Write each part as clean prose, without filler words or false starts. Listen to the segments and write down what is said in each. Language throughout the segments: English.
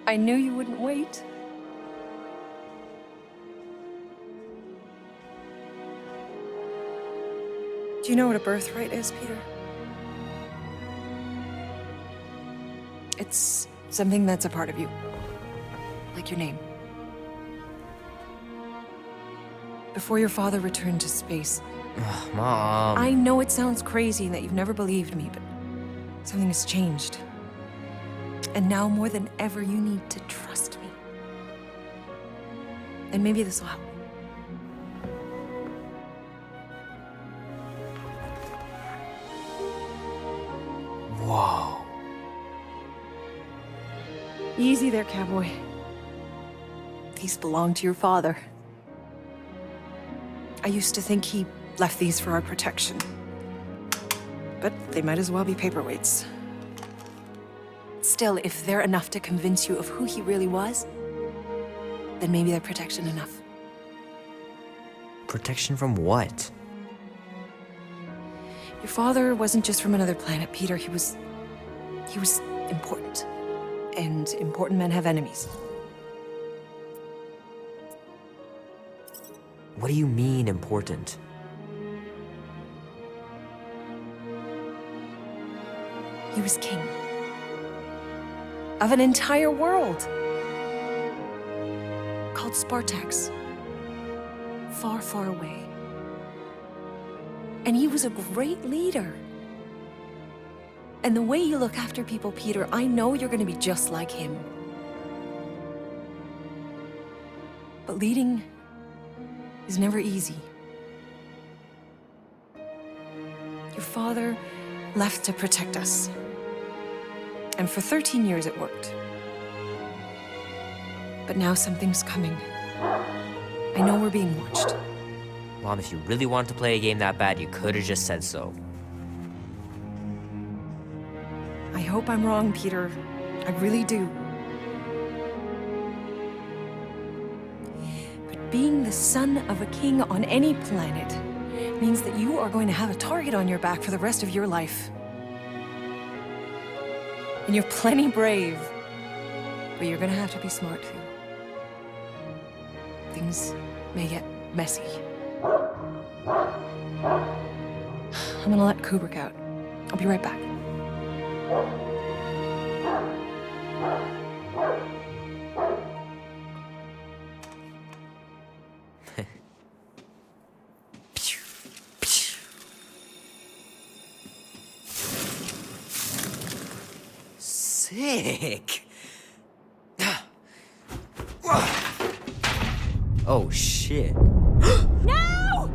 I knew you wouldn't wait. Do you know what a birthright is, Peter? It's something that's a part of you. Like your name. Before your father returned to space... Ugh, Mom... I know it sounds crazy and that you've never believed me, but something has changed. And now more than ever, you need to trust me. And maybe this will help. Whoa. Easy there, cowboy. These belong to your father. I used to think he left these for our protection. But they might as well be paperweights. Still, if they're enough to convince you of who he really was, then maybe they're protection enough. Protection from what? Your father wasn't just from another planet, Peter. He was important. And important men have enemies. What do you mean, important? He was king. Of an entire world. Called Spartax. Far, far away. And he was a great leader. And the way you look after people, Peter, I know you're gonna be just like him. But leading is never easy. Your father left to protect us. And for 13 years it worked. But now something's coming. I know we're being watched. Mom, if you really wanted to play a game that bad, you could have just said so. I hope I'm wrong, Peter. I really do. But being the son of a king on any planet means that you are going to have a target on your back for the rest of your life. And you're plenty brave, but you're gonna have to be smart too. Things may get messy. I'm gonna let Kubrick out. I'll be right back. Sick! Oh, shit. No!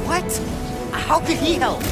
What? How could he help?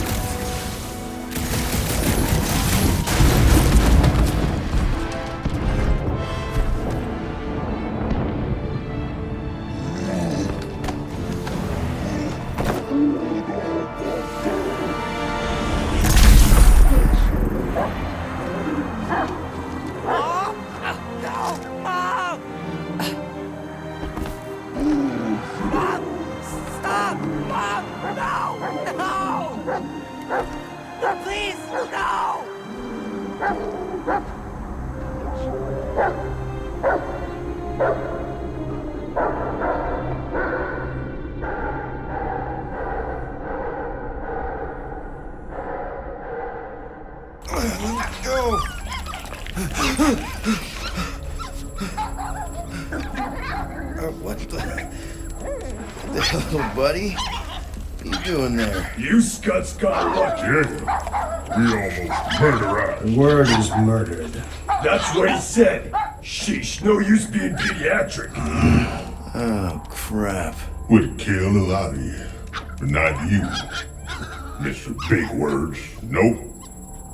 What the hell, buddy? What are you doing there? You scuts got lucky. We almost murder us. The word is murdered. That's what he said. Sheesh, no use being pediatric. Oh, crap. Would kill a lot of you, but not you. Mr. Big Words. Nope.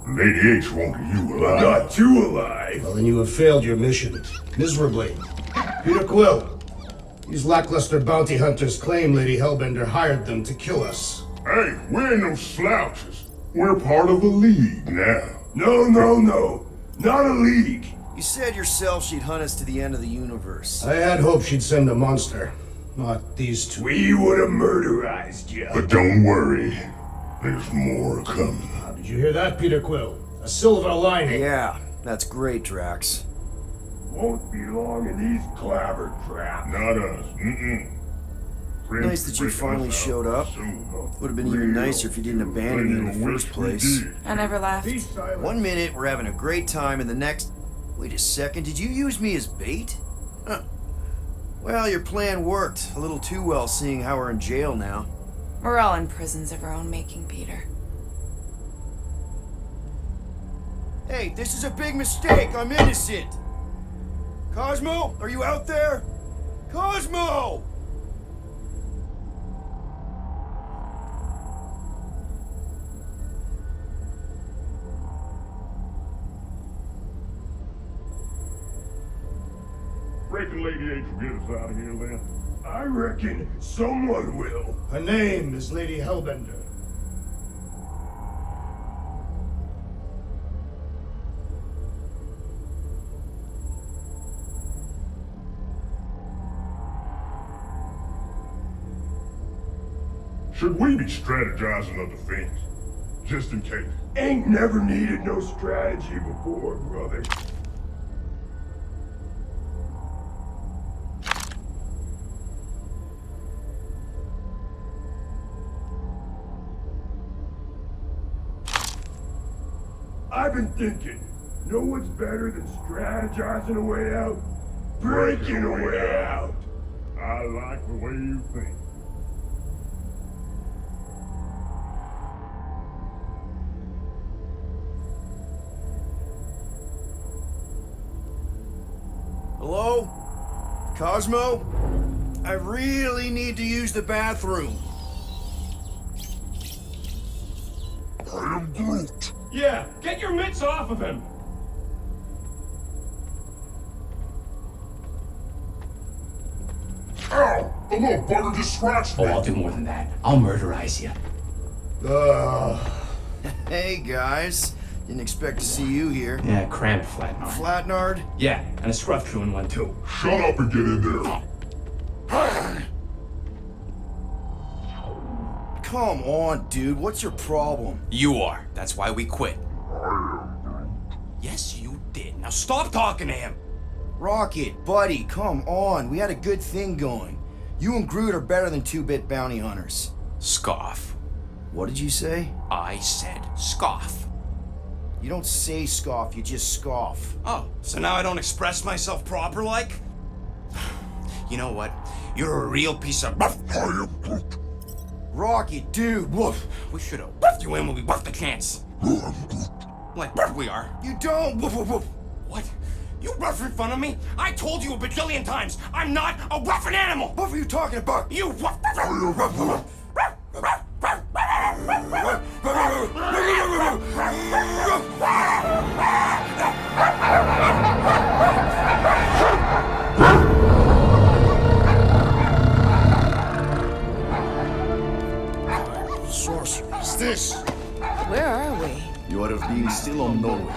Lady H wanted you alive. Not too alive. Well, then you have failed your mission. Miserably. Peter Quill. These lackluster bounty hunters claim Lady Hellbender hired them to kill us. Hey, we ain't no slouches. We're part of a league now. No. Not a league. You said yourself she'd hunt us to the end of the universe. I had hoped she'd send a monster. Not these two. We would have murderized you. But don't worry. There's more coming. Did you hear that, Peter Quill? A silver lining. Yeah, that's great, Drax. Won't be long in these clabber traps. Not us. Nice that you finally showed up. Would have been even nicer if you didn't abandon me in the first place. I never left. 1 minute, we're having a great time, and the next... Wait a second, did you use me as bait? Huh. Well, your plan worked. A little too well, seeing how we're in jail now. We're all in prisons of our own making, Peter. Hey, this is a big mistake. I'm innocent. Cosmo, are you out there? Cosmo! Reckon Lady H will get us out of here then? I reckon someone will. Her name is Lady Hellbender. Should we be strategizing a defense? Just in case. Ain't never needed no strategy before, brother. I've been thinking, know what's better than strategizing a way out? Breaking a way out. I like the way you think. Hello? Cosmo? I really need to use the bathroom. I am Groot. Yeah, get your mitts off of him! Ow! The little bugger just scratched me. Oh, I'll do more than that. I'll murderize you. Hey, guys. Didn't expect to see you here. Yeah, crammed Flatnard. Flatnard? Yeah, and a scruff chewing one too. Shut up and get in there. Come on, dude. What's your problem? You are. That's why we quit. Yes, you did. Now stop talking to him. Rocket, buddy, come on. We had a good thing going. You and Groot are better than two-bit bounty hunters. Scoff. What did you say? I said scoff. You don't say scoff, you just scoff. Oh, so now I don't express myself proper like? You know what? You're a real piece of buff. I am Groot. Rocket, dude, woof. We should have buffed you in when we buffed the chance. Like buff we are. You don't, woof, woof, woof. What? You rough in front of me? I told you a bajillion times, I'm not a roughin' animal! What are you talking about? You rough. Sorcery is this? Where are we? You ought to be still on nowhere.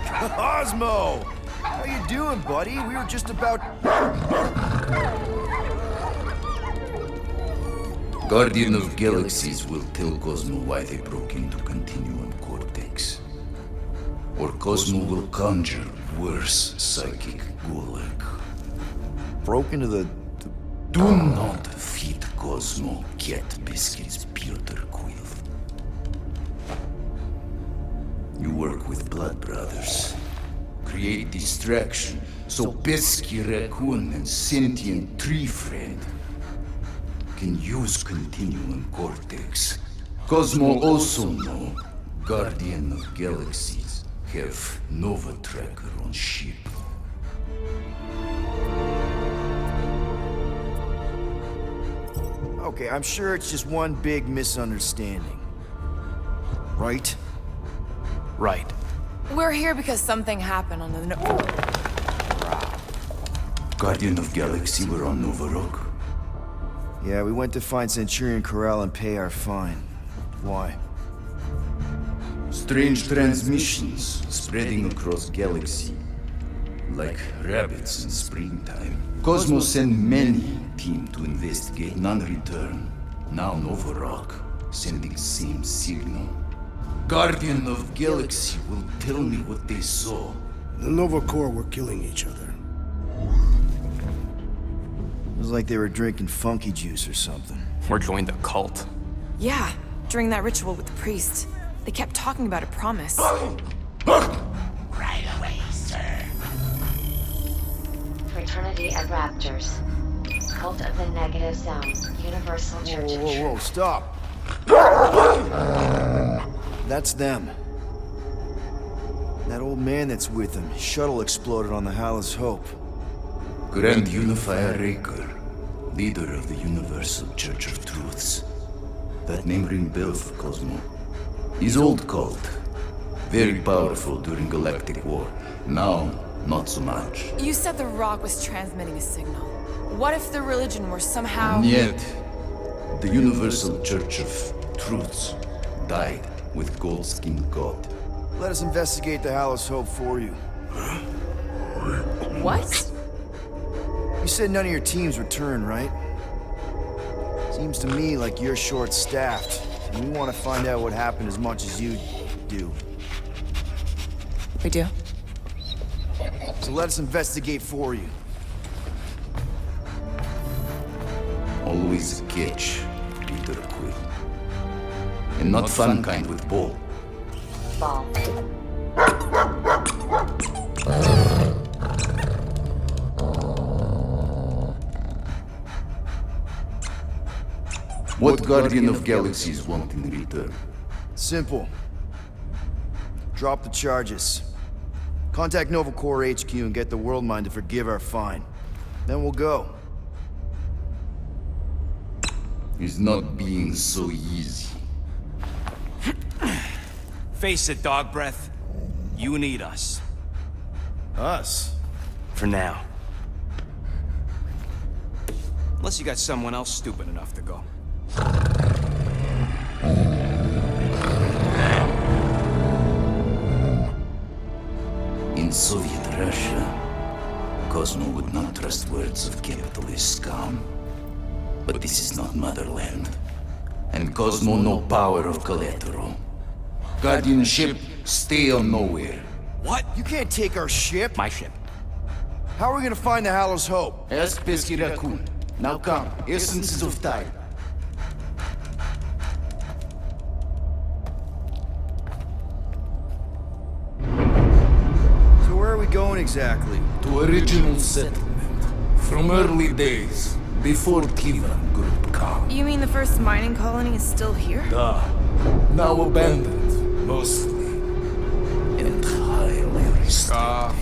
Cosmo! How you doing, buddy? We were just about... Guardian of Galaxies will tell Cosmo why they broke into Continuum Cortex. Or Cosmo will conjure worse psychic gulag. Broke into the... Do not feed Cosmo cat biscuits, Peter Quill. You work with Blood Brothers. Create distraction so Pesky Raccoon and sentient tree friend can use Continuum Cortex. Cosmo also know Guardian of Galaxies have Nova Tracker on ship. Okay, I'm sure it's just one big misunderstanding. Right? Right. We're here because something happened on the Guardian of Galaxy were on Nova Rock. Yeah, we went to find Centurion Corral and pay our fine. Why? Strange transmissions spreading across galaxy. Like rabbits in springtime. Cosmos sent many team to investigate, none return. Now Nova Rock, sending same signal. Guardian of Galaxy will tell me what they saw. The Nova Corps were killing each other. It was like they were drinking funky juice or something. Or joined the cult. Yeah, during that ritual with the priest. They kept talking about a promise. Right away, sir. Fraternity of Raptors. Cult of the Negative Zone. Universal Church of Whoa, whoa, stop! That's them. That old man that's with them. His shuttle exploded on the Hallis Hope. Grand Unifier Raker, leader of the Universal Church of Truths. That name ring bell for Cosmo. His old cult. Very powerful during Galactic War. Now, not so much. You said the rock was transmitting a signal. What if the religion were somehow... Yet, the Universal Church of Truths died with Goldskin God. Let us investigate the Hallis Hope for you. What? You said none of your teams returned, right? Seems to me like you're short-staffed, and we want to find out what happened as much as you do. We do? So let us investigate for you. Always a catch, Peter Quill. And not fun kind with ball. Ball. What Guardian of Galaxies want in return? Simple. Drop the charges. Contact Nova Corps HQ and get the World Mind to forgive our fine. Then we'll go. It's not being so easy. Face it, dog breath. You need us. Us? For now. Unless you got someone else stupid enough to go. In Soviet Russia, Cosmo would not trust words of capitalist scum. But this is not motherland. And Cosmo no power of collateral. Guardianship, stay on nowhere. What? You can't take our ship. My ship. How are we gonna find the Hallis Hope? Ask Pesky Raccoon. Now come, essences of time. So where are we going exactly? To original settlement. From early days, before Kivan Group come. You mean the first mining colony is still here? Now abandoned, mostly. And highly restricted.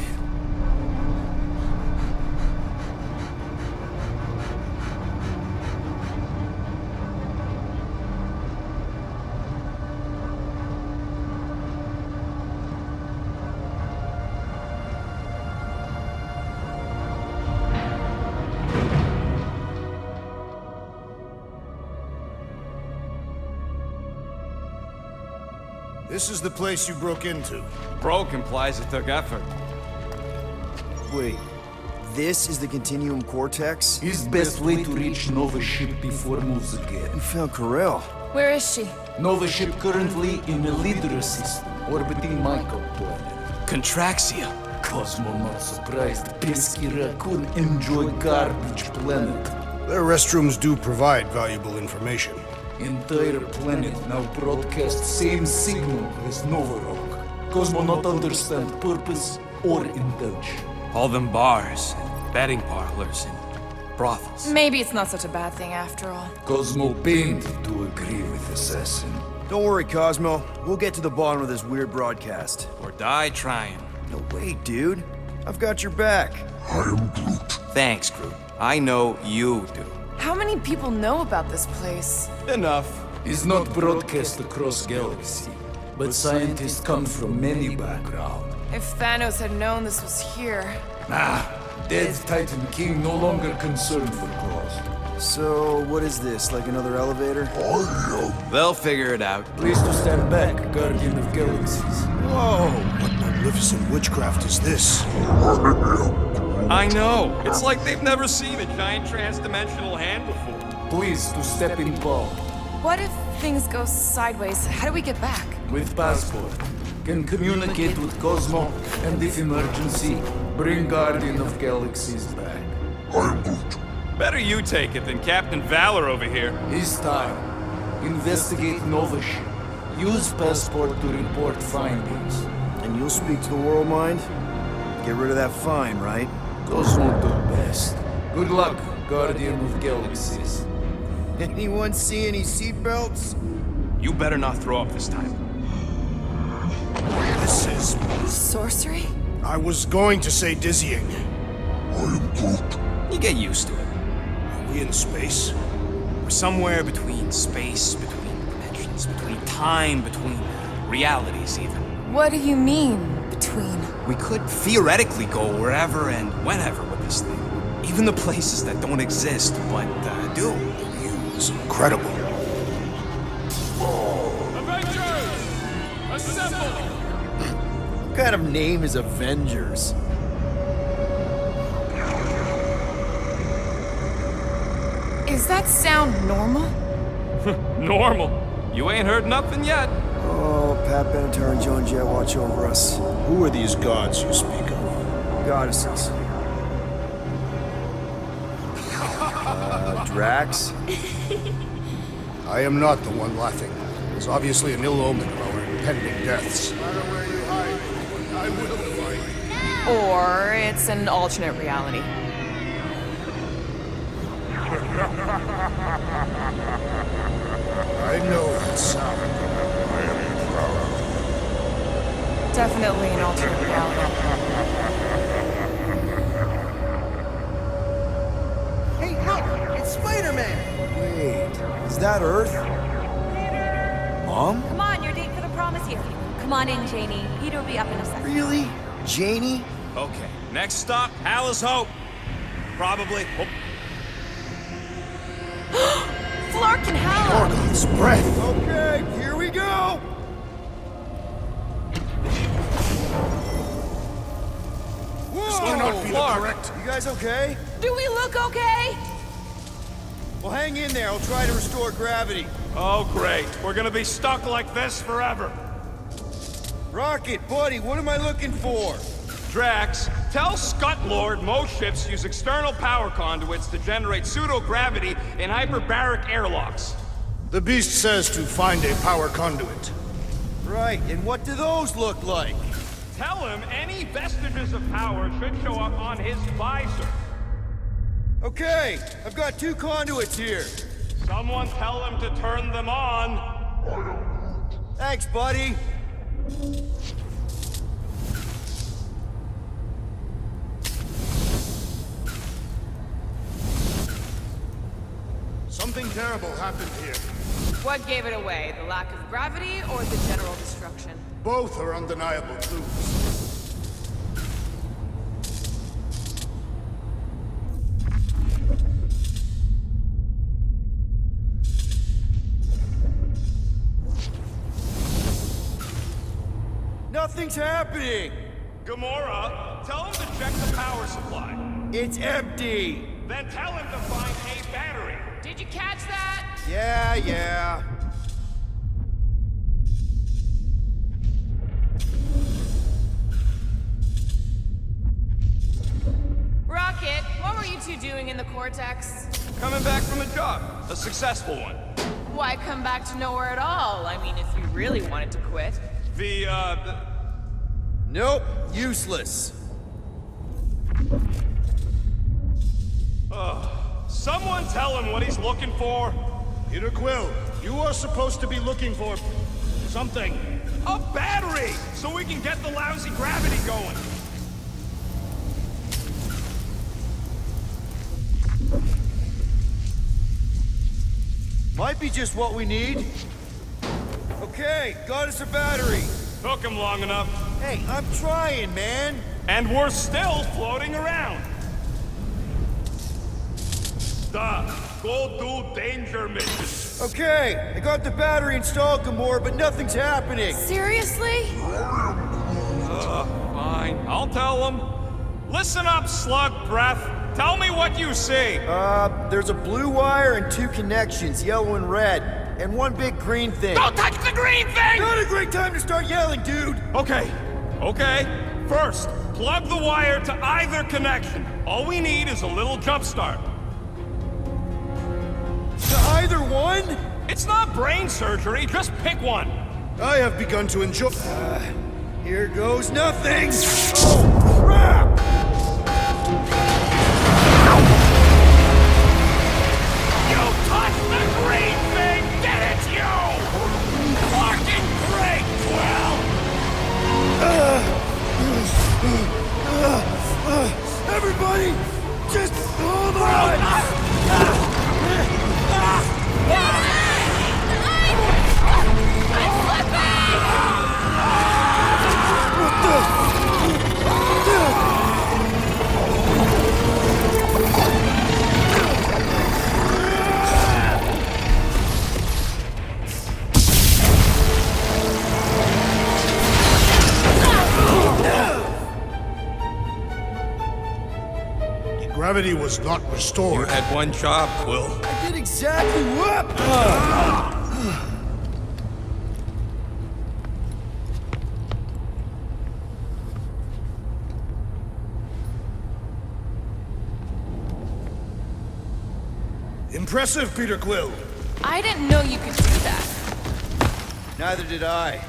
This is the place you broke into. Broke implies it took effort. Wait, this is the Continuum Cortex? Is best way to reach Nova ship before moves again. You found Corel. Where is she? Nova ship currently in a Leader system, orbiting Michael planet. Contraxia. Cosmo not surprised. Pesky Raccoon enjoy garbage planet. Their restrooms do provide valuable information. Entire planet now broadcast same signal as Nova Rock. Cosmo not understand purpose or intention. All them bars, and betting parlors, and brothels. Maybe it's not such a bad thing after all. Cosmo pained to agree with Assassin. Don't worry, Cosmo. We'll get to the bottom of this weird broadcast. Or die trying. No, wait, dude. I've got your back. Thanks, Groot. I know you do. How many people know about this place? Enough. Is not broadcast across galaxy, but scientists come from many backgrounds. If Thanos had known this was here... Dead Titan King no longer concerned for cause. So, what is this? Like another elevator? They'll figure it out. Please to stand back, Guardian of Galaxies. Whoa! What magnificent witchcraft is this? I know. It's like they've never seen a giant trans-dimensional hand before. Please to step in palm. What if things go sideways? How do we get back? With passport. Can communicate with Cosmo, and if emergency, bring Guardian of Galaxies back. Better you take it than Captain Valor over here. His time. Investigate Nova ship. Use passport to report findings. And you'll speak to the World Mind? Get rid of that fine, right? Cosmo do best. Good luck, Guardian of Galaxies. Anyone see any seatbelts? You better not throw up this time. This is... Sorcery? I was going to say dizzying. You get used to it. Are we in space? We're somewhere between space, between dimensions, between time, between realities even. What do you mean, between? We could theoretically go wherever and whenever with this thing. Even the places that don't exist, but do. It's incredible. Avengers! Assemble! What kind of name is Avengers? Is that sound normal? Normal. You ain't heard nothing yet. Oh, Pat Benatar and Joan Jett watch over us. Who are these gods you speak of? Goddesses. Drax? I am not the one laughing. It's obviously an ill omen of our impending deaths. No matter where you hide, I will fight. Or it's an alternate reality. I know that sound. Definitely an alternate reality. Hey, look! It's Spider-Man! Wait, is that Earth? Mom? Come on, you're late for the prom is here. Come on in, Janie. Peter will be up in a second. Really? Janie? Okay, next stop, Alice Hope. Probably. Flark and Hal! Orgon's breath! Okay, here we go! This cannot be the correct. You guys okay? Do we look okay? Well, hang in there. I'll try to restore gravity. Oh, great. We're gonna be stuck like this forever. Rocket, buddy, what am I looking for? Drax, tell Scut Lord most ships use external power conduits to generate pseudo-gravity in hyperbaric airlocks. The beast says to find a power conduit. Right, and what do those look like? Tell him any vestiges of power should show up on his visor. Okay, I've got 2 conduits here. Someone tell him to turn them on. Thanks, buddy. Something terrible happened here. What gave it away? The lack of gravity or the general destruction? Both are undeniable clues. Nothing's happening! Gamora, tell him to check the power supply. It's empty! Then tell him to find a battery. Did you catch that? Yeah. Rocket, what were you two doing in the Cortex? Coming back from a job. A successful one. Why come back to nowhere at all? I mean, if you really wanted to quit. Nope, useless. Someone tell him what he's looking for. Peter Quill, you are supposed to be looking for something. A battery! So we can get the lousy gravity going. Might be just what we need. Okay, got us a battery. Took him long enough. Hey, I'm trying, man. And we're still floating around. Go do danger mission. Okay, I got the battery installed, Gamora, but nothing's happening. Seriously? Fine, I'll tell him. Listen up, slug breath. Tell me what you see. There's a blue wire and 2 connections, yellow and red, and 1 big green thing. Don't touch the green thing! Not a great time to start yelling, dude! Okay. First, plug the wire to either connection. All we need is a little jump start. To either one? It's not brain surgery, just pick one. I have begun to enjoy... Here goes nothing! Oh, crap! You touched the green thing, did it, you? Fucking great, Quill! Everybody, just hold on! Gravity was not restored. You had one job, Quill. I did exactly what? Impressive, Peter Quill. I didn't know you could do that. Neither did I.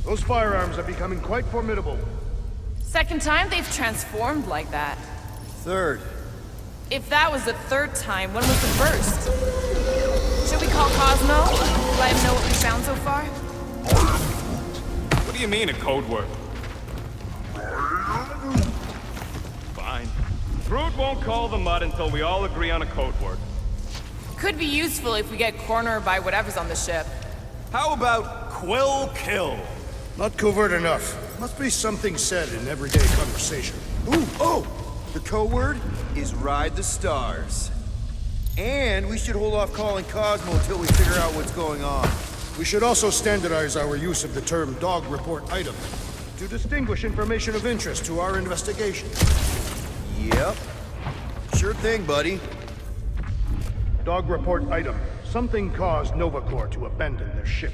Those firearms are becoming quite formidable. Second time they've transformed like that. Third. If that was the third time, when was the first? Should we call Cosmo? Let him know what we found so far? What do you mean, a code word? Fine. Groot won't call the mud until we all agree on a code word. Could be useful if we get cornered by whatever's on the ship. How about Quill Kill? Not covert enough. Must be something said in everyday conversation. Ooh, oh! The code word is Ride the Stars. And we should hold off calling Cosmo until we figure out what's going on. We should also standardize our use of the term dog report item to distinguish information of interest to our investigation. Yep. Sure thing, buddy. Dog report item. Something caused Nova Corps to abandon their ship.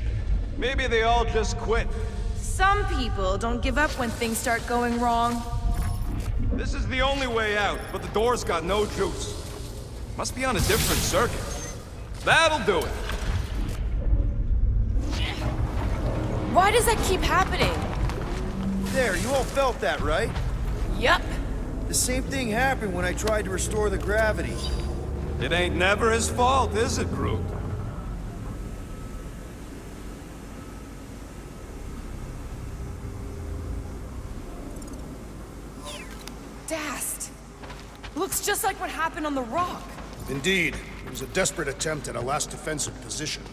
Maybe they all just quit. Some people don't give up when things start going wrong. This is the only way out, but the door's got no juice. Must be on a different circuit. That'll do it. Why does that keep happening? There, you all felt that, right? Yup. The same thing happened when I tried to restore the gravity. It ain't never his fault, is it, Groot? Dast. Looks just like what happened on the rock. Indeed. It was a desperate attempt at a last defensive position.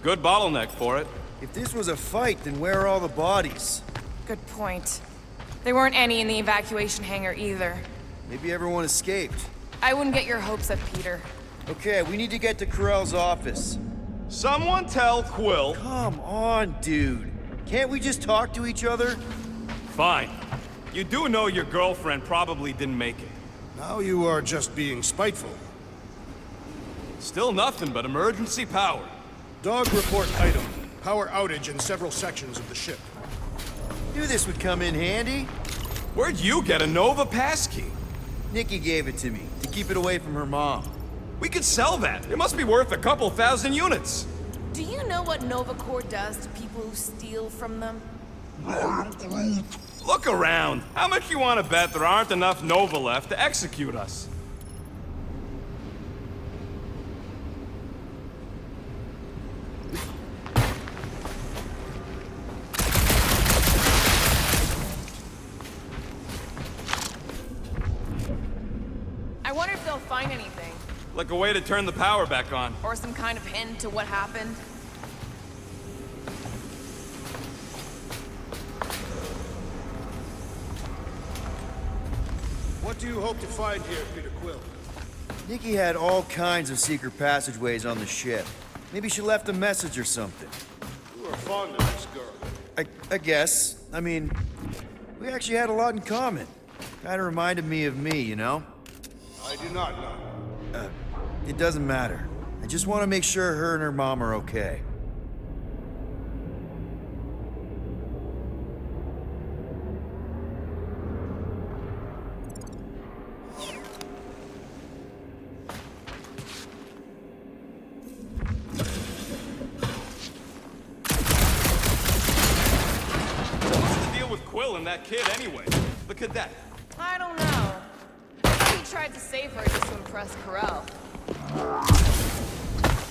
Good bottleneck for it. If this was a fight, then where are all the bodies? Good point. There weren't any in the evacuation hangar either. Maybe everyone escaped. I wouldn't get your hopes up, Peter. Okay, we need to get to Carell's office. Someone tell Quill. Come on, dude. Can't we just talk to each other? Fine. You do know your girlfriend probably didn't make it. Now you are just being spiteful. Still nothing but emergency power. Dog report item. Power outage in several sections of the ship. Knew this would come in handy. Where'd you get a Nova passkey? Nikki gave it to me, to keep it away from her mom. We could sell that. It must be worth a couple thousand units. Do you know what Nova Corps does to people who steal from them? Look around. How much you want to bet there aren't enough Nova left to execute us? I wonder if they'll find anything. Like a way to turn the power back on. Or some kind of hint to what happened. What do you hope to find here, Peter Quill? Nikki had all kinds of secret passageways on the ship. Maybe she left a message or something. You are fond of this girl. I guess. I mean, we actually had a lot in common. Kinda reminded me of me, you know? I do not know. It doesn't matter. I just want to make sure her and her mom are okay. What's the deal with Quill and that kid anyway? The cadet. I don't know. He tried to save her just to impress Carell.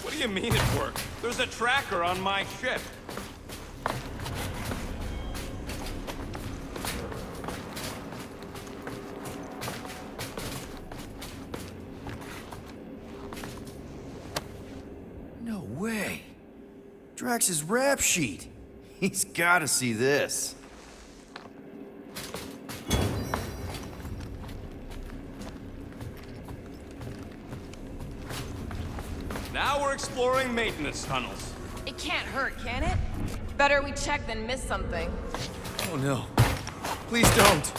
What do you mean it worked? There's a tracker on my ship. No way. Drax's rap sheet. He's gotta see this. Now we're exploring maintenance tunnels. It can't hurt, can it? Better we check than miss something. Oh no. Please don't.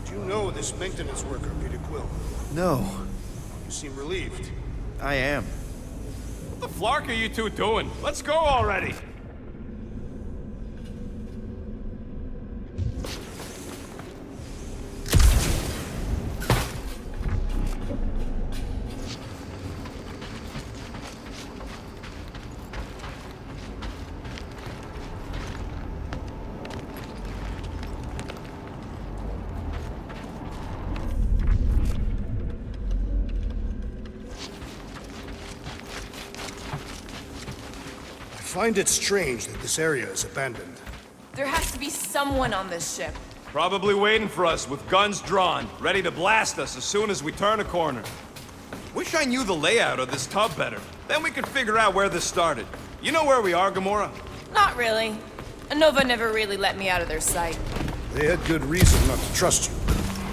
Do you know this maintenance worker, Peter Quill? No. You seem relieved. I am. What the flark are you two doing? Let's go already! I find it strange that this area is abandoned. There has to be someone on this ship. Probably waiting for us with guns drawn, ready to blast us as soon as we turn a corner. Wish I knew the layout of this tub better. Then we could figure out where this started. You know where we are, Gamora? Not really. Nova never really let me out of their sight. They had good reason not to trust you.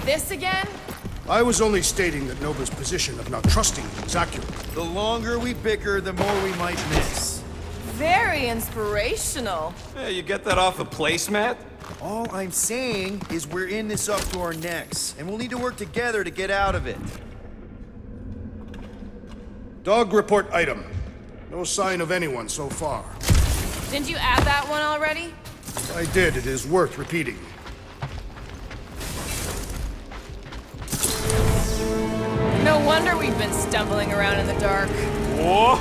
This again? I was only stating that Nova's position of not trusting you is accurate. The longer we bicker, the more we might miss. Very inspirational. Yeah, you get that off a placemat? All I'm saying is we're in this up to our necks, and we'll need to work together to get out of it. Dog report item. No sign of anyone so far. Didn't you add that one already? I did. It is worth repeating. No wonder we've been stumbling around in the dark. Whoa!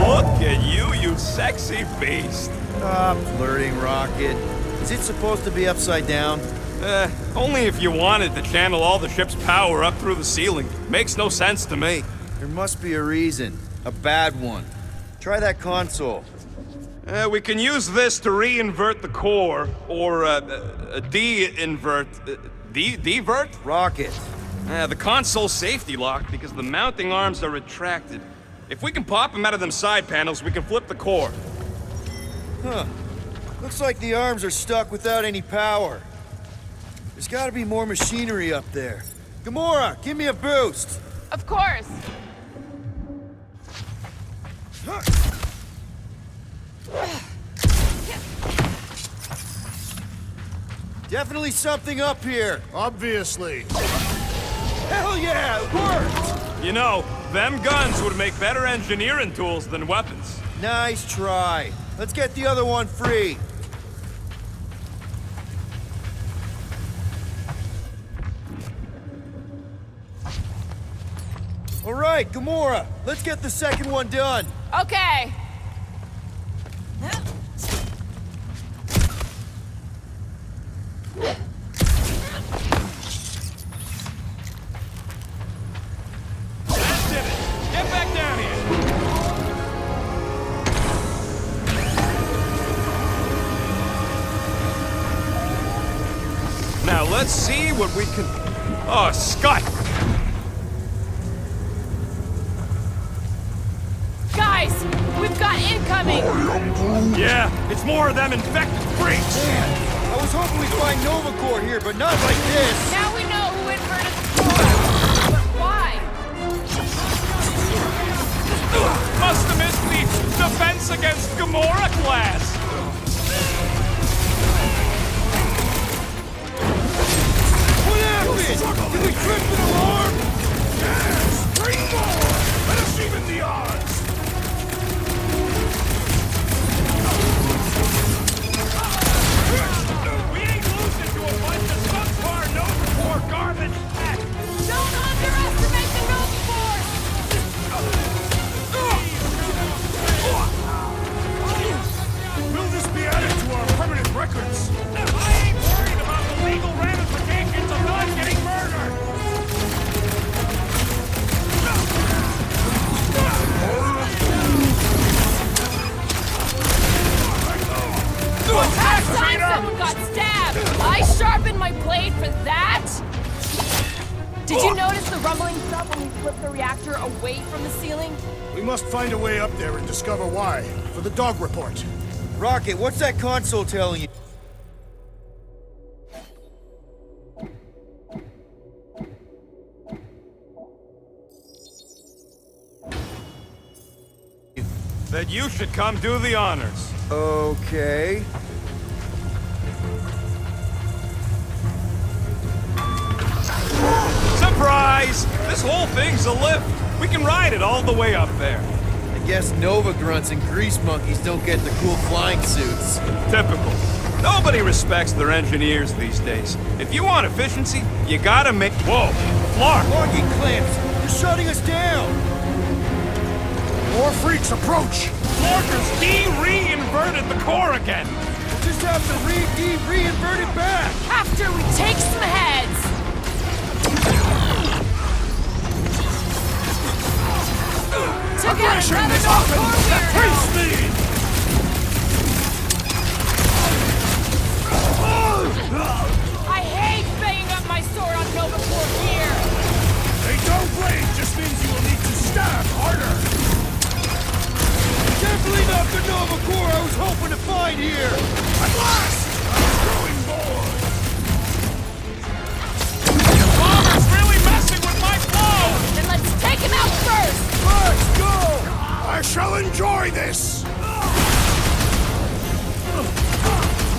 Look at you, you sexy beast! Stop flirting, Rocket. Is it supposed to be upside down? Only if you wanted to channel all the ship's power up through the ceiling. Makes no sense to me. There must be a reason. A bad one. Try that console. We can use this to re-invert the core, or de-invert... Divert? Rocket. The console's safety locked because the mounting arms are retracted. If we can pop them out of them side panels, we can flip the core. Huh. Looks like the arms are stuck without any power. There's gotta be more machinery up there. Gamora, give me a boost! Of course. Definitely something up here. Obviously. Hell yeah, it worked! You know, them guns would make better engineering tools than weapons. Nice try. Let's get the other one free. All right, Gamora, let's get the second one done. Okay. That did it! Get back down here! Now let's see what we can... Oh, Scott! incoming! Yeah, it's more of them infected freaks! I was hoping we'd find Nova Corps here, but not like this. Now we know who inverted the core. But why? Must have missed the defense against Gamora class. What happened? Did we trip an alarm? Yes! Bring more! Let us even the odds! We ain't losing to a bunch of subpar Nova Corps garbage. Don't underestimate the Nova Force! Will this be added to our permanent records? I ain't worried about the legal ramifications of not getting murdered. Last time someone got stabbed! I sharpened my blade for that? Did you notice the rumbling stuff when we flipped the reactor away from the ceiling? We must find a way up there and discover why, for the dog report. Rocket, what's that console telling you? That you should come do the honors. Okay. Surprise! This whole thing's a lift. We can ride it all the way up there. I guess Nova grunts and grease monkeys don't get the cool flying suits. Typical. Nobody respects their engineers these days. If you want efficiency, you gotta make... Whoa! Clark! Locking clamps! You're shutting us down! More freaks approach! Clarkers de-re-inverted the core again! Just have to re-invert it back! After we take some heads! Took out another Nova Corps weirdo! I hate banging up my sword on Nova Corps gear! They don't blade just means you will need to stab harder! Definitely not the Nova Corps I was hoping to find here! At last! I'm growing bored! Bomber's really messing with my flow. Then let's take him out first! Let's go! I shall enjoy this!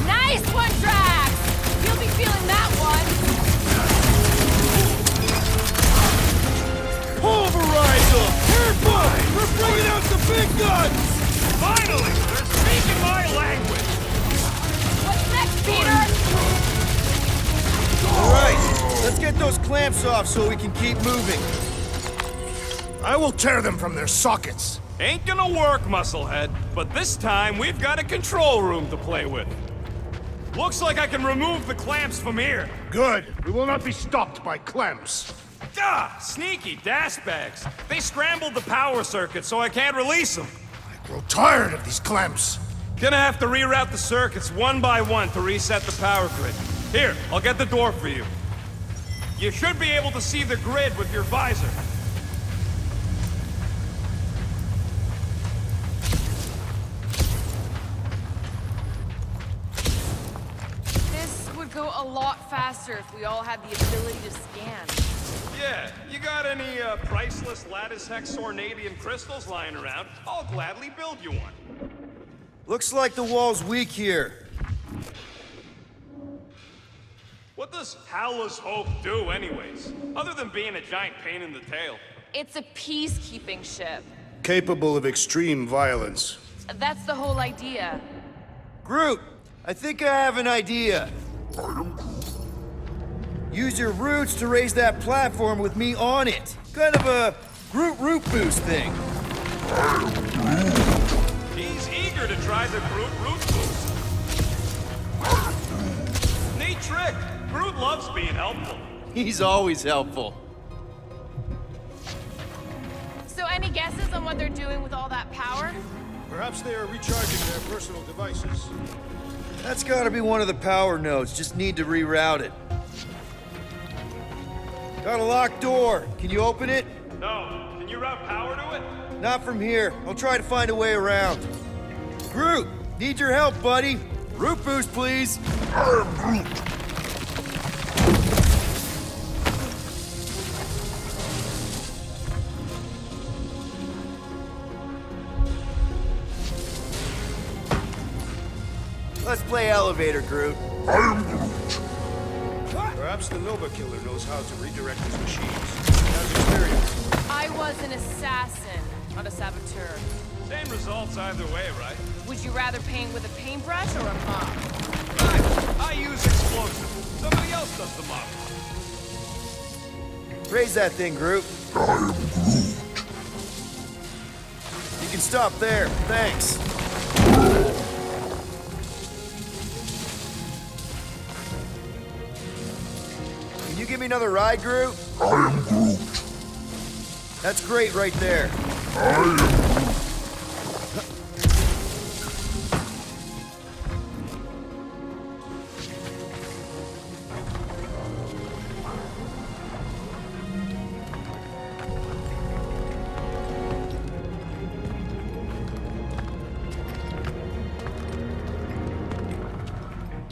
Nice one, Drax! You'll be feeling that one! Pulverize them! Careful! We're bringing out the big guns! Finally, they're speaking my language. What's next, Peter? Alright, let's get those clamps off so we can keep moving. I will tear them from their sockets. Ain't gonna work, Musclehead. But this time, we've got a control room to play with. Looks like I can remove the clamps from here. Good. We will not be stopped by clamps. Ah, sneaky dash bags. They scrambled the power circuit so I can't release them. I grow tired of these clamps. Gonna have to reroute the circuits one by one to reset the power grid. Here, I'll get the door for you. You should be able to see the grid with your visor. This would go a lot faster if we all had the ability to scan. Yeah, you got any priceless lattice hex ornadium crystals lying around? I'll gladly build you one. Looks like the wall's weak here. What does Howler's Hope do anyways? Other than being a giant pain in the tail. It's a peacekeeping ship. Capable of extreme violence. That's the whole idea. Groot, I think I have an idea. Use your roots to raise that platform with me on it. Kind of a Groot root boost thing. He's eager to try the Groot root boost. Neat trick. Groot loves being helpful. He's always helpful. So any guesses on what they're doing with all that power? Perhaps they are recharging their personal devices. That's gotta be one of the power nodes. Just need to reroute it. Got a locked door. Can you open it? No. Can you route power to it? Not from here. I'll try to find a way around. Groot, need your help, buddy. Root boost, please. I am Groot. Let's play elevator, Groot. I am Groot. Perhaps the Nova Killer knows how to redirect his machines. He has experience. I was an assassin, not a saboteur. Same results either way, right? Would you rather paint with a paintbrush or a mop? I use explosives. Somebody else does the mop. Raise that thing, Groot. I am Groot. You can stop there. Thanks. Can you give me another ride, Groot? I am Groot. That's great right there. I am Groot.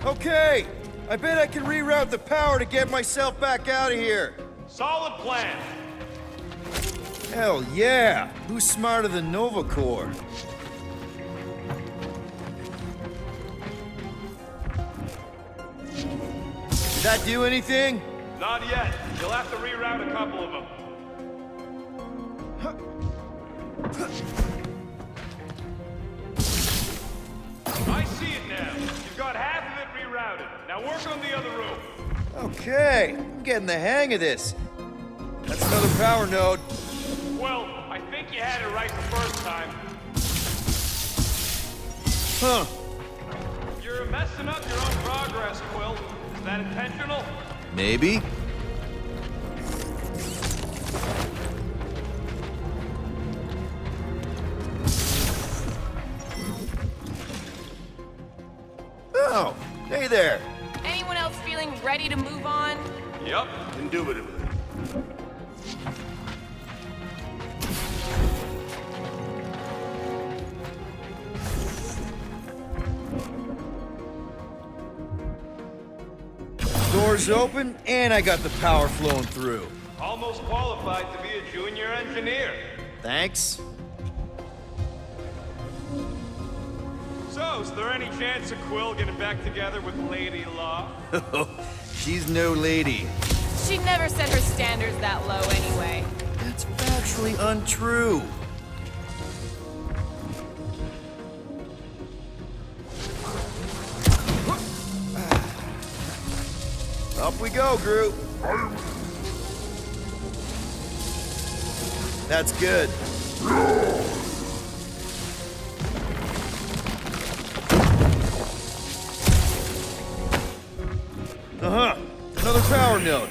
Okay, I bet I can reroute the power to get myself back out of here. Solid plan. Hell yeah! Who's smarter than Nova Corps? Did that do anything? Not yet. You'll have to reroute a couple of them. I see it now. You've got half of it rerouted. Now work on the other room. Okay, I'm getting the hang of this. That's another power node. Well, I think you had it right the first time. Huh. You're messing up your own progress, Quill. Is that intentional? Maybe. Oh, hey there. Anyone else feeling ready to move on? Yep. Indubitably. Doors open, and I got the power flowing through. Almost qualified to be a junior engineer. Thanks. So, is there any chance of Quill getting back together with Lady Law? She's no lady. She never set her standards that low anyway. That's factually untrue. Up we go, Groot. That's good. Uh-huh. Another power node.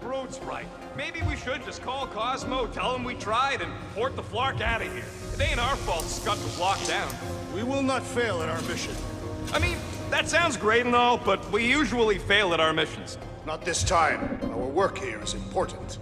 Groot's right. Maybe we should just call Cosmo, tell him we tried, and port the Flark out of here. It ain't our fault Scott was locked down. We will not fail at our mission. I mean, that sounds great and all, but we usually fail at our missions. Not this time. Our work here is important.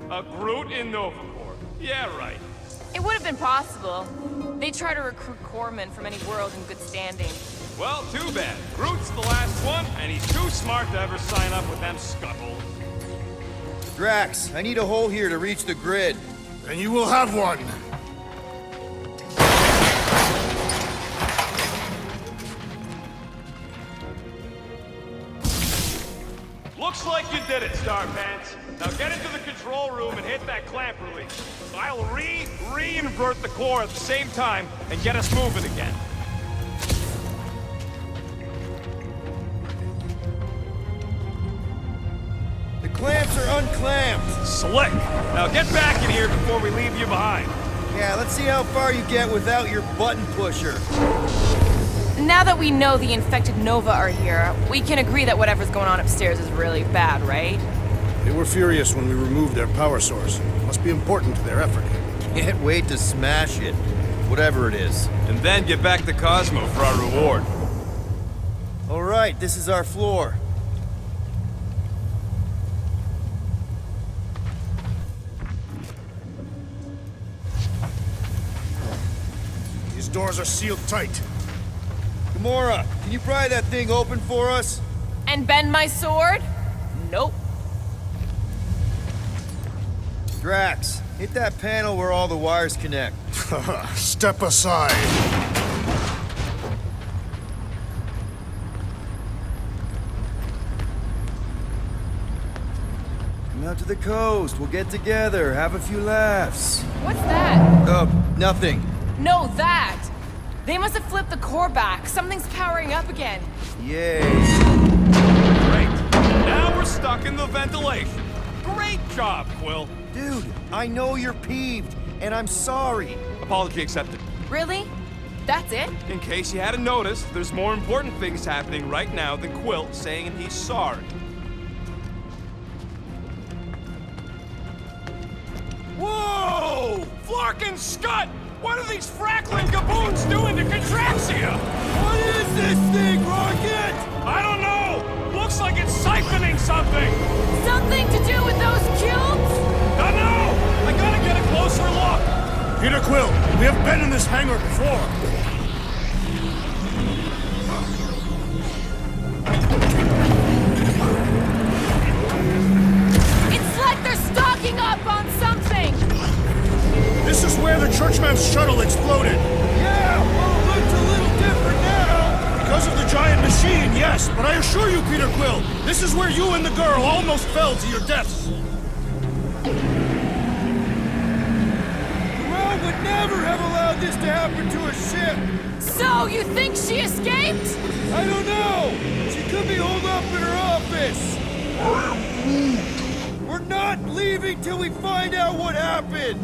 A Groot in Nova Corps. Yeah, right. It would have been possible. They try to recruit corpsmen from any world in good standing. Well, too bad. Groot's the last one, and he's too smart to ever sign up with them scuttles. Drax, I need a hole here to reach the grid. And you will have one. Looks like you did it, Starpants. Now get into the control room and hit that clamp release. I'll re-invert the core at the same time and get us moving again. unclamped. Slick. Now get back in here before we leave you behind. Yeah, let's see how far you get without your button pusher. Now that we know the infected Nova are here, we can agree that whatever's going on upstairs is really bad, right? They were furious when we removed their power source. Must be important to their effort. Can't wait to smash it. Whatever it is. And then get back to Cosmo for our reward. All right, this is our floor. These doors are sealed tight. Gamora, can you pry that thing open for us? And bend my sword? Nope. Drax, hit that panel where all the wires connect. Step aside. Come out to the coast. We'll get together, have a few laughs. What's that? Nothing. No, that! They must have flipped the core back. Something's powering up again. Yay. Great. Now we're stuck in the ventilation. Great job, Quill. Dude, I know you're peeved, and I'm sorry. Apology accepted. Really? That's it? In case you hadn't noticed, there's more important things happening right now than Quill saying he's sorry. Whoa! Flark and Scud! What are these frackling gaboons doing to Contraxia? What is this thing, Rocket? I don't know! Looks like it's siphoning something! Something to do with those cubes? I know! I gotta get a closer look! Peter Quill, we have been in this hangar before. It's like they're stocking up on something! This is where the Churchman's shuttle exploded. Yeah, well, it looks a little different now. Because of the giant machine, yes. But I assure you, Peter Quill, this is where you and the girl almost fell to your deaths. Well, would never have allowed this to happen to a ship. So, you think she escaped? I don't know. She could be holed up in her office. We're not leaving till we find out what happened.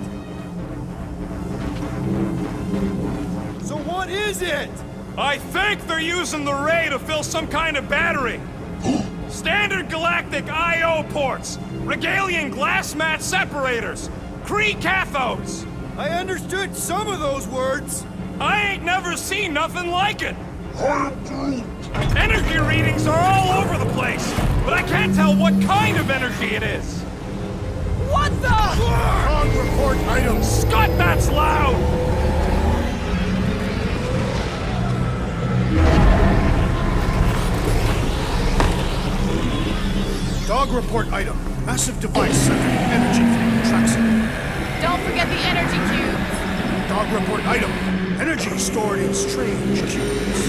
So what is it? I think they're using the ray to fill some kind of battery. Standard galactic I.O. ports, Regalian glass mat separators, Kree cathodes. I understood some of those words. I ain't never seen nothing like it. Energy readings are all over the place, but I can't tell what kind of energy it is. What the? Wrong report items. Scott, that's loud! Dog report item. Massive device centering energy from Traxxas. Don't forget the energy cubes. Dog report item. Energy stored in strange cubes.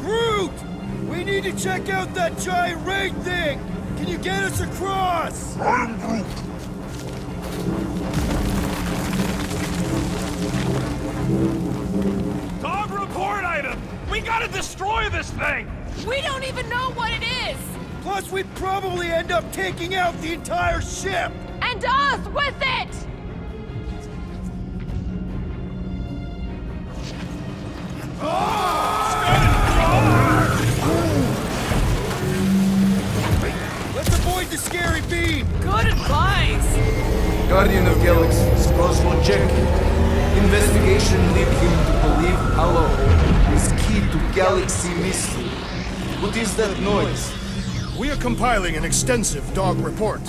Groot! We need to check out that giant raid thing! Can you get us across? I'm Groot. Dog report item! We gotta destroy this thing! We don't even know what it is! Plus, we'd probably end up taking out the entire ship! And us with it! Let's avoid the scary beam! Good advice! Guardian of Galaxies, Cosmo check. Investigation led him to believe Halo is key to galaxy mystery. What is that noise? We are compiling an extensive dog report.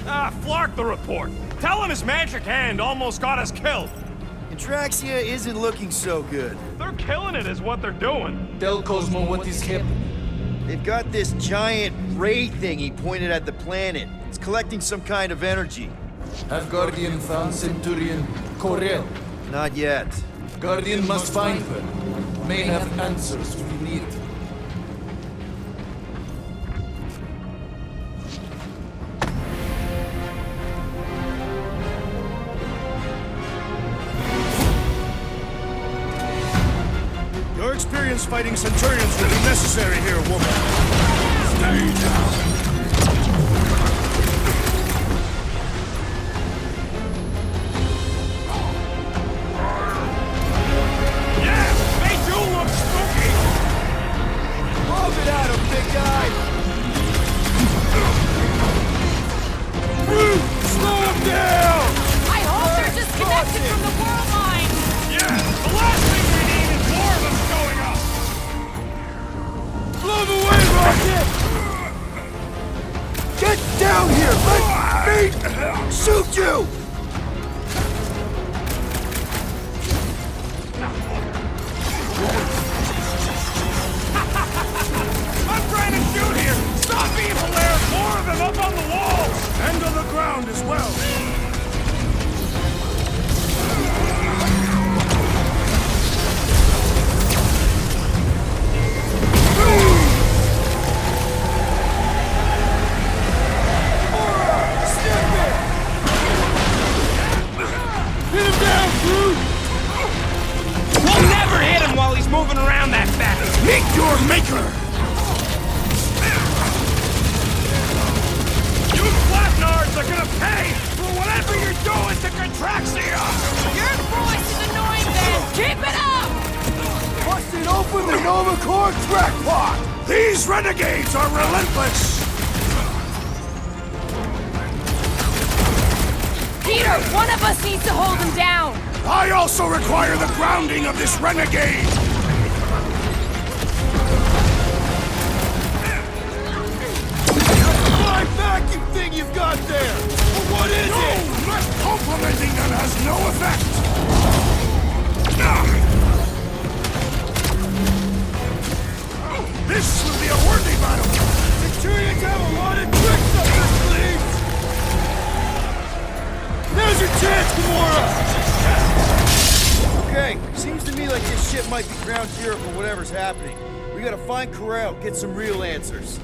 Ah, Flark the report. Tell him his magic hand almost got us killed. Contraxia isn't looking so good. They're killing it is what they're doing. Tell Cosmo what is happening. They've got this giant ray thingy pointed at the planet. It's collecting some kind of energy. Have Guardian found Centurion Corel? Not yet. Guardian must find her. May have answers we need. Alliance fighting Centurions will be necessary here, woman. Stay down. Down here! Let me shoot you! I'm trying to shoot here! Stop being hilarious! More of them up on the walls! And on the ground as well! We'll never hit him while he's moving around that fast! Meet your maker! You flatnards are gonna pay for whatever you're doing to Contraxia! Your voice is annoying, Ben! Keep it up! Busting open the Nova Core crackpot! These renegades are relentless! Peter, one of us needs to hold him down! I also require the grounding of this renegade! My vacuum thing you've got there! What is it? But complimenting them has no effect! This will be a worthy battle! Centurions have a lot of tricks up their sleeves! Now's your chance, Gamora! Okay, seems to me like this ship might be ground zero for whatever's happening. We gotta find Corel, get some real answers.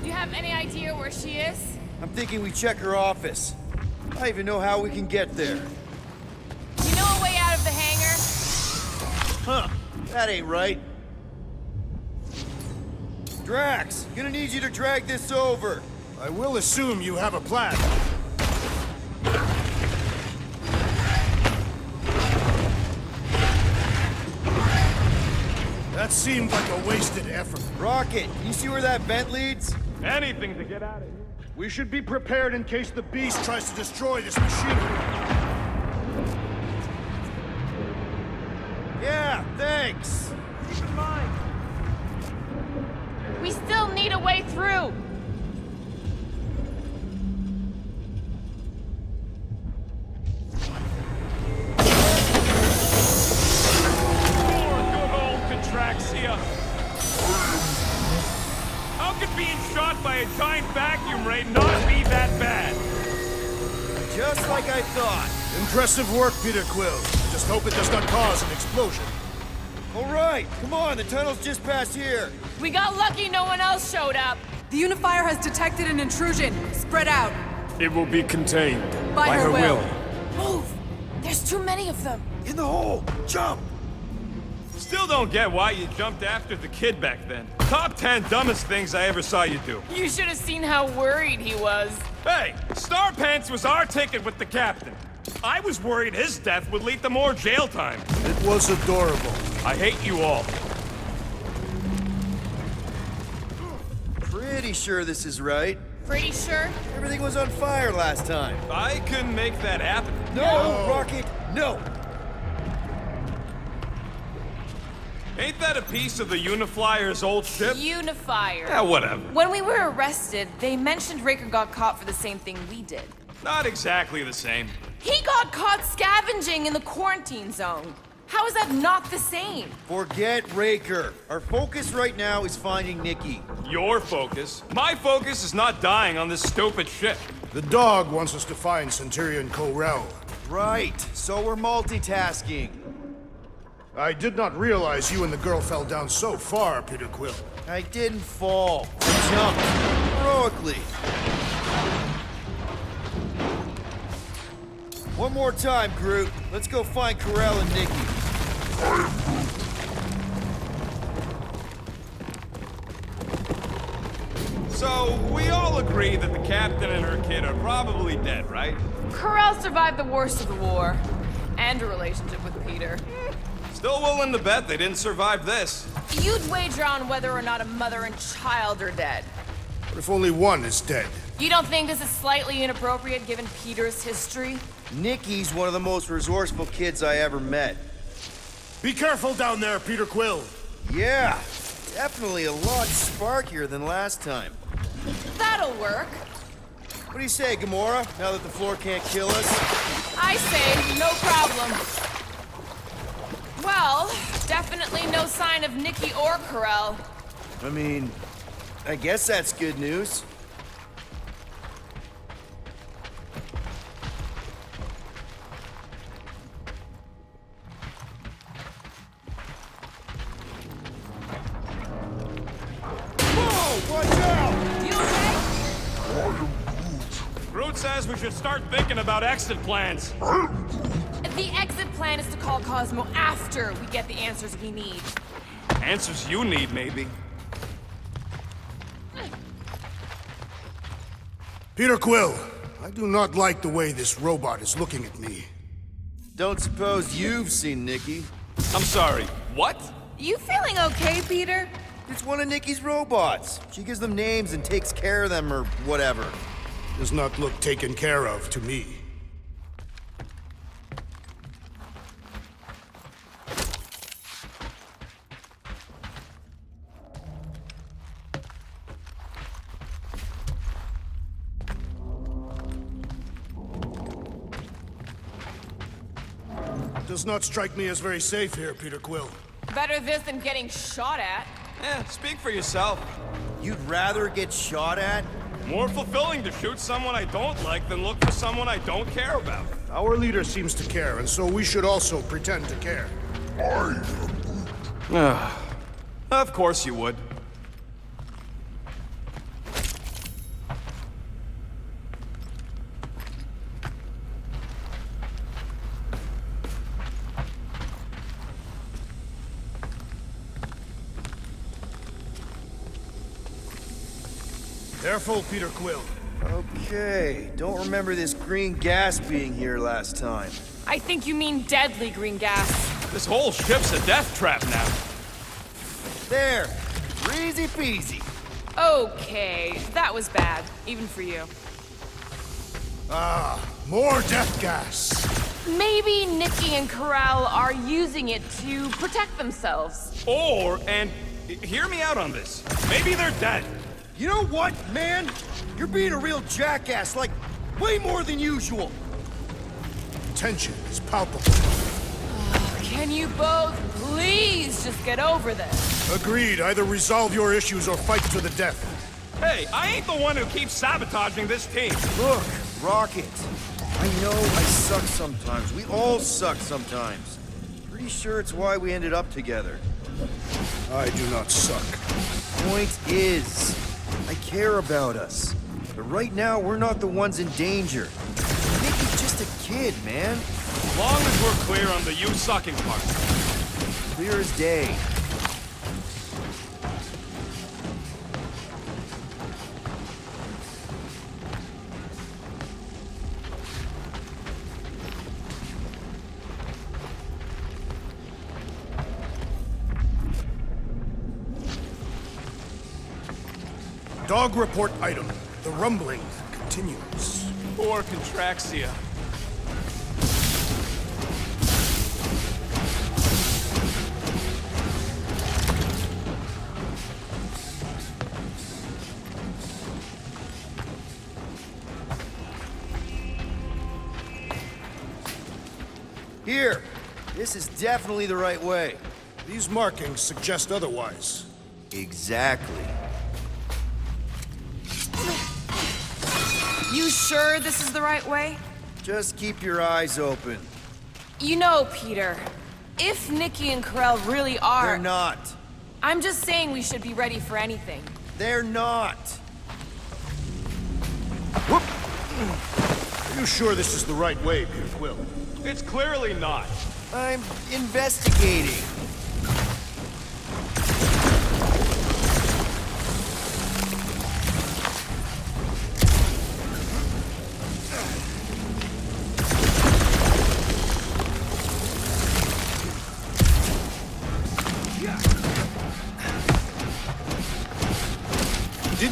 Do you have any idea where she is? I'm thinking we check her office. I don't even know how we can get there. You know a way out of the hangar? Huh, that ain't right. Drax, gonna need you to drag this over. I will assume you have a plan. That seemed like a wasted effort. Rocket, you see where that vent leads? Anything to get out of here. We should be prepared in case the beast tries to destroy this machinery. Yeah, thanks. Keep in mind. We still need a way through! How could being shot by a giant vacuum ray not be that bad? Just like I thought. Impressive work, Peter Quill. Just hope it does not cause an explosion. All right, come on, the tunnel's just past here. We got lucky no one else showed up. The Unifier has detected an intrusion. Spread out. It will be contained. By her will. Move! There's too many of them. In the hole, jump! Still don't get why you jumped after the kid back then. Top 10 dumbest things I ever saw you do. You should have seen how worried he was. Hey, Star Pants was our ticket with the captain. I was worried his death would lead to more jail time. It was adorable. I hate you all. Pretty sure this is right. Pretty sure? Everything was on fire last time. I couldn't make that happen. No, Rocket, no! Ain't that a piece of the Uniflyer's old ship? Unifier. Yeah, whatever. When we were arrested, they mentioned Raker got caught for the same thing we did. Not exactly the same. He got caught scavenging in the quarantine zone. How is that not the same? Forget Raker. Our focus right now is finding Nikki. Your focus. My focus is not dying on this stupid ship. The dog wants us to find Centurion Corel. Right, so we're multitasking. I did not realize you and the girl fell down so far, Peter Quill. I didn't fall. I jumped. Heroically. One more time, Groot. Let's go find Corel and Nikki. So, we all agree that the captain and her kid are probably dead, right? Corral survived the worst of the war. And a relationship with Peter. Still willing to bet they didn't survive this. You'd wager on whether or not a mother and child are dead. What if only one is dead? You don't think this is slightly inappropriate given Peter's history? Nicky's one of the most resourceful kids I ever met. Be careful down there, Peter Quill. Yeah, definitely a lot sparkier than last time. That'll work. What do you say, Gamora, now that the floor can't kill us? I say, no problem. Well, definitely no sign of Nikki or Corral. I mean, I guess that's good news. Whoa, watch out! You okay? Groot says we should start thinking about exit plans. The exit plan is to call Cosmo after we get the answers we need. Answers you need, maybe. Peter Quill, I do not like the way this robot is looking at me. Don't suppose you've seen Nikki? I'm sorry, what? You feeling okay, Peter? It's one of Nikki's robots. She gives them names and takes care of them or whatever. Does not look taken care of to me. Does not strike me as very safe here, Peter Quill. Better this than getting shot at. Speak for yourself. You'd rather get shot at? More fulfilling to shoot someone I don't like than look for someone I don't care about. Our leader seems to care, and so we should also pretend to care. Of course you would. Careful, Peter Quill. Okay, don't remember this green gas being here last time. I think you mean deadly green gas. This whole ship's a death trap now. There, easy peasy. Okay, that was bad, even for you. More death gas. Maybe Nikki and Corral are using it to protect themselves. And hear me out on this. Maybe they're dead. You know what, man? You're being a real jackass, like, way more than usual. Tension is palpable. Can you both please just get over this? Agreed. Either resolve your issues or fight to the death. Hey, I ain't the one who keeps sabotaging this team. Look, Rocket. I know I suck sometimes. We all suck sometimes. Pretty sure it's why we ended up together. I do not suck. Point is, I care about us. But right now, we're not the ones in danger. Nikki's just a kid, man. As long as we're clear on the you sucking part. Clear as day. Dog report item. The rumbling continues. Or Contraxia. Here. This is definitely the right way. These markings suggest otherwise. Exactly. You sure this is the right way? Just keep your eyes open. You know, Peter, if Nikki and Corral really are... They're not. I'm just saying we should be ready for anything. They're not. Are you sure this is the right way, Peter Quill? It's clearly not. I'm investigating.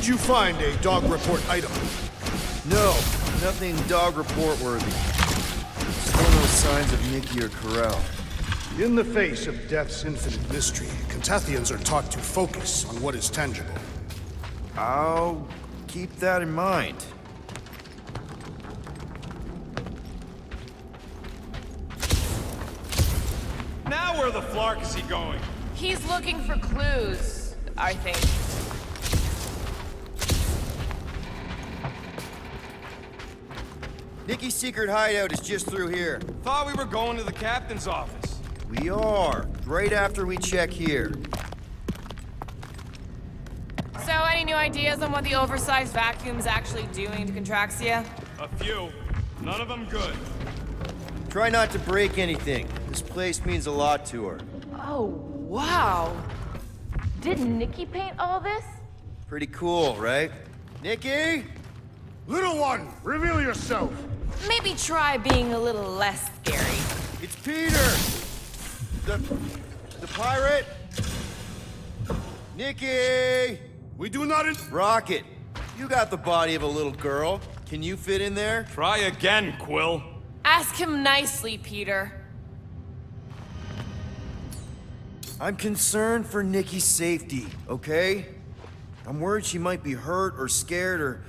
Did you find a dog report item? No, nothing dog report worthy. Still no signs of Nikki or Corral. In the face of death's infinite mystery, Kentathians are taught to focus on what is tangible. I'll keep that in mind. Now where the flark is he going? He's looking for clues, I think. Nikki's secret hideout is just through here. Thought we were going to the captain's office. We are, right after we check here. So, any new ideas on what the oversized vacuum is actually doing to Contraxia? A few. None of them good. Try not to break anything. This place means a lot to her. Oh, wow. Did Nikki paint all this? Pretty cool, right? Nikki? Little one, reveal yourself! Maybe try being a little less scary. It's Peter! The pirate? Nikki! We do not Rocket, you got the body of a little girl. Can you fit in there? Try again, Quill. Ask him nicely, Peter. I'm concerned for Nikki's safety, okay? I'm worried she might be hurt or scared or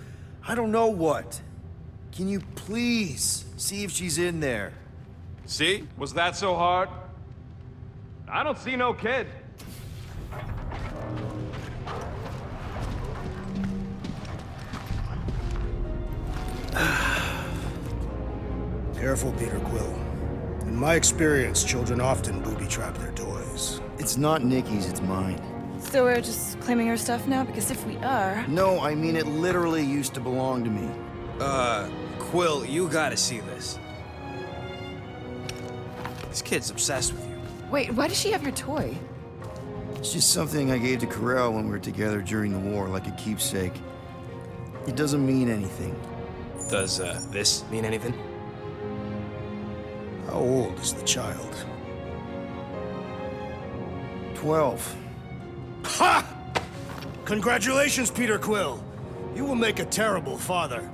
I don't know what. Can you please see if she's in there? See? Was that so hard? I don't see no kid. Careful, Peter Quill. In my experience, children often booby-trap their toys. It's not Nikki's, it's mine. So we're just claiming her stuff now? Because if we are... No, I mean it literally used to belong to me. Quill, you gotta see this. This kid's obsessed with you. Wait, why does she have your toy? It's just something I gave to Corral when we were together during the war, like a keepsake. It doesn't mean anything. Does, this mean anything? How old is the child? 12. Ha! Congratulations, Peter Quill. You will make a terrible father.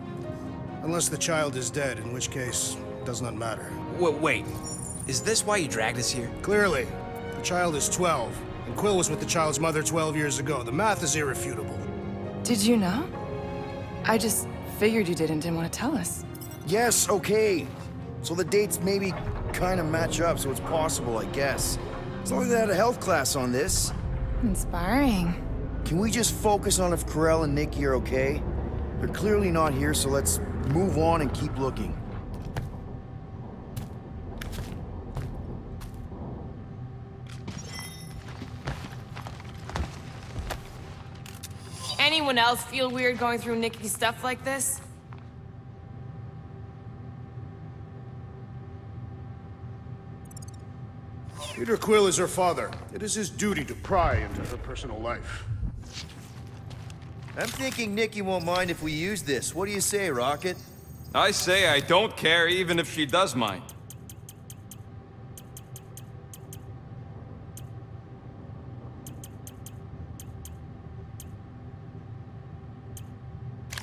Unless the child is dead, in which case, it does not matter. Wait. Is this why you dragged us here? Clearly. The child is 12, and Quill was with the child's mother 12 years ago. The math is irrefutable. Did you know? I just figured you didn't want to tell us. Yes, okay. So the dates maybe kind of match up, so it's possible, I guess. As long as they had a health class on this. Inspiring. Can we just focus on if Corral and Nikki are okay? They're clearly not here, so let's move on and keep looking. Anyone else feel weird going through Nikki's stuff like this? Peter Quill is her father. It is his duty to pry into her personal life. I'm thinking Nikki won't mind if we use this. What do you say, Rocket? I say I don't care even if she does mind.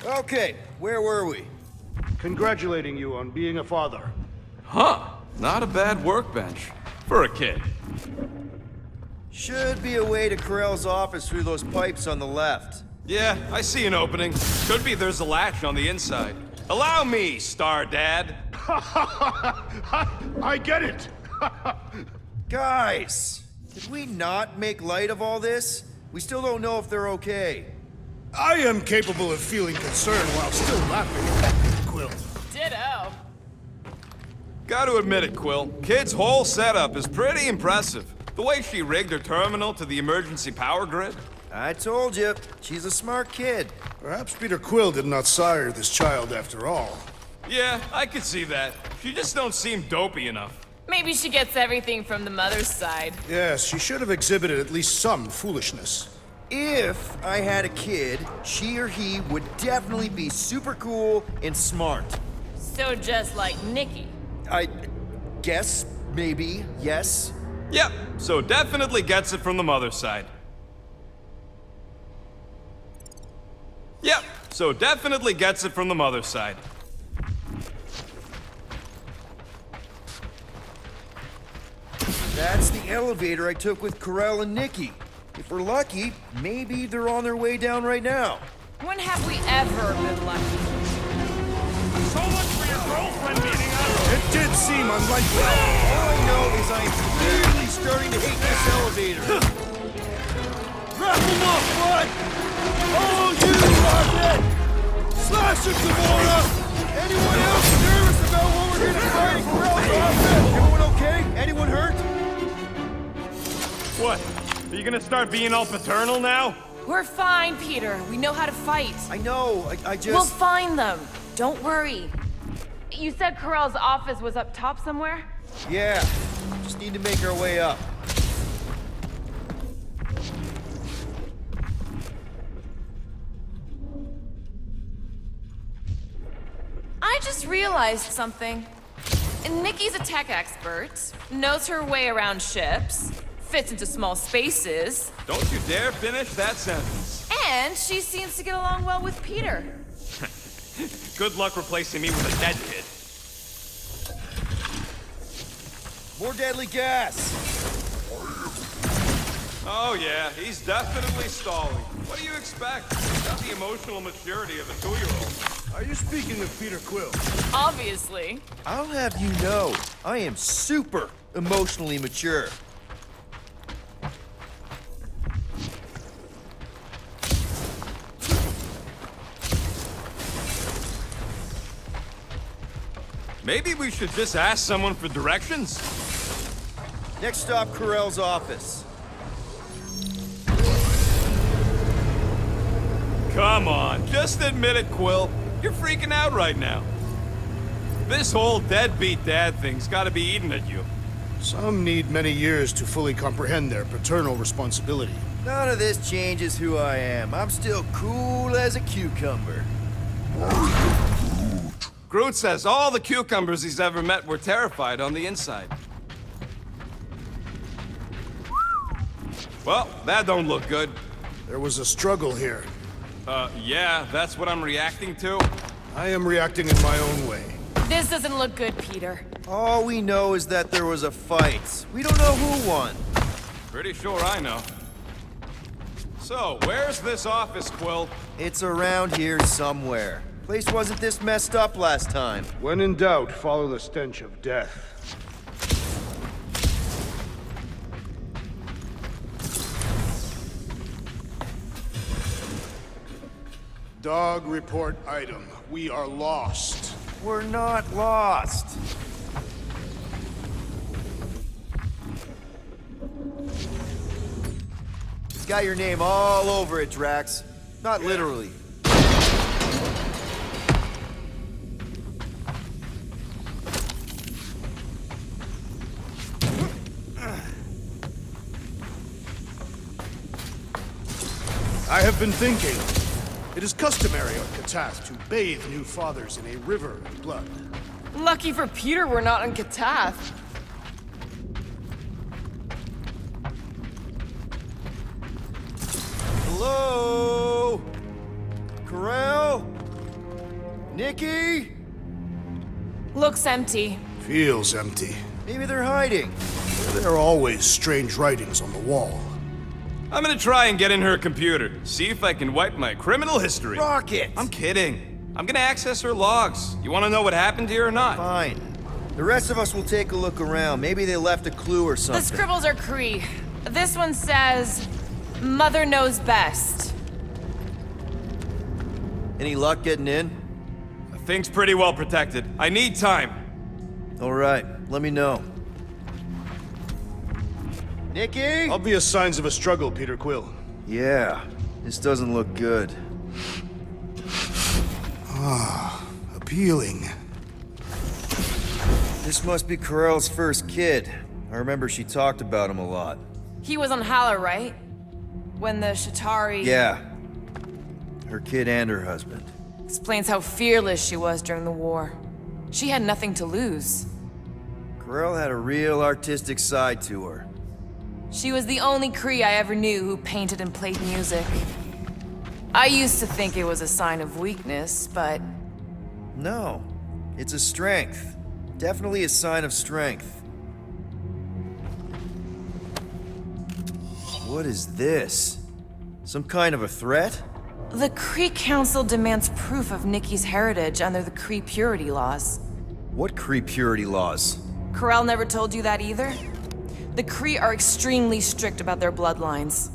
Okay, where were we? Congratulating you on being a father. Huh, not a bad workbench. For a kid. Should be a way to Corral's office through those pipes on the left. Yeah, I see an opening. Could be there's a latch on the inside. Allow me, Star Dad. I get it! Guys, did we not make light of all this? We still don't know if they're okay. I am capable of feeling concern while still laughing at Peter Quill. Ditto. Gotta admit it, Quill. Kid's whole setup is pretty impressive. The way she rigged her terminal to the emergency power grid. I told you, she's a smart kid. Perhaps Peter Quill did not sire this child after all. Yeah, I could see that. She just don't seem dopey enough. Maybe she gets everything from the mother's side. Yes, she should have exhibited at least some foolishness. If I had a kid, she or he would definitely be super cool and smart. So just like Nikki. I guess, maybe, yes. Yep, so definitely gets it from the mother's side. Yep, so definitely gets it from the mother's side. That's the elevator I took with Corell and Nikki. If we're lucky, maybe they're on their way down right now. When have we ever been lucky? So much for your girlfriend beating us! It did seem unlikely. All I know is I am clearly starting to hate this elevator. Wrap him up, bud! Oh, you rocket! Slash him, Gamora! Anyone else nervous about what we're gonna fight in Corell's office? Everyone okay? Anyone hurt? What? Are you gonna start being all paternal now? We're fine, Peter. We know how to fight. I know, I just... We'll find them. Don't worry. You said Corell's office was up top somewhere? Yeah, just need to make our way up. I just realized something. Nikki's a tech expert, knows her way around ships, fits into small spaces. Don't you dare finish that sentence. And she seems to get along well with Peter. Good luck replacing me with a dead kid. More deadly gas! Oh yeah, he's definitely stalling. What do you expect? He's got the emotional maturity of a 2-year-old. Are you speaking of Peter Quill? Obviously. I'll have you know, I am super emotionally mature. Maybe we should just ask someone for directions? Next stop, Corell's office. Come on, just admit it, Quill. You're freaking out right now. This whole deadbeat dad thing's gotta be eating at you. Some need many years to fully comprehend their paternal responsibility. None of this changes who I am. I'm still cool as a cucumber. Groot says all the cucumbers he's ever met were terrified on the inside. Well, that don't look good. There was a struggle here. Yeah, that's what I'm reacting to. I am reacting in my own way. This doesn't look good, Peter. All we know is that there was a fight. We don't know who won. Pretty sure I know. So, where's this office, Quill? It's around here somewhere. Place wasn't this messed up last time. When in doubt, follow the stench of death. Dog report item. We are lost. We're not lost. It's got your name all over it, Drax. Not literally. I have been thinking. It is customary on Katath to bathe new fathers in a river of blood. Lucky for Peter we're not on Katath. Hello? Corell? Nikki? Looks empty. Feels empty. Maybe they're hiding. There are always strange writings on the wall. I'm gonna try and get in her computer, see if I can wipe my criminal history. Rocket! I'm kidding. I'm gonna access her logs. You wanna know what happened here or not? Fine. The rest of us will take a look around. Maybe they left a clue or something. The scribbles are Kree. This one says, Mother knows best. Any luck getting in? The thing's pretty well protected. I need time. All right, let me know. Nikki? Obvious signs of a struggle, Peter Quill. Yeah, this doesn't look good. Ah, appealing. This must be Corell's first kid. I remember she talked about him a lot. He was on Hala, right? When the Shatari... Yeah. Her kid and her husband. Explains how fearless she was during the war. She had nothing to lose. Corell had a real artistic side to her. She was the only Kree I ever knew who painted and played music. I used to think it was a sign of weakness, but... No, it's a strength. Definitely a sign of strength. What is this? Some kind of a threat? The Kree Council demands proof of Nikki's heritage under the Kree purity laws. What Kree purity laws? Corell never told you that either? The Kree are extremely strict about their bloodlines.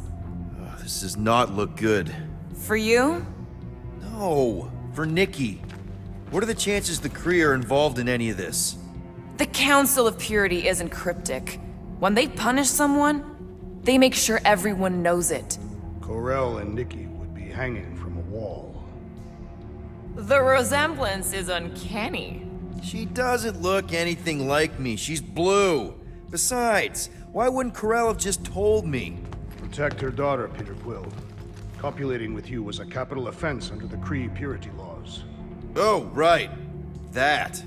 Oh, this does not look good. For you? No, for Nikki. What are the chances the Kree are involved in any of this? The Council of Purity isn't cryptic. When they punish someone, they make sure everyone knows it. Corell and Nikki would be hanging from a wall. The resemblance is uncanny. She doesn't look anything like me. She's blue. Besides, why wouldn't Corell have just told me? Protect her daughter, Peter Quill. Copulating with you was a capital offense under the Kree purity laws. Oh, right. That.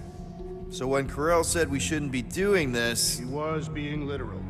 So when Corell said we shouldn't be doing this... He was being literal.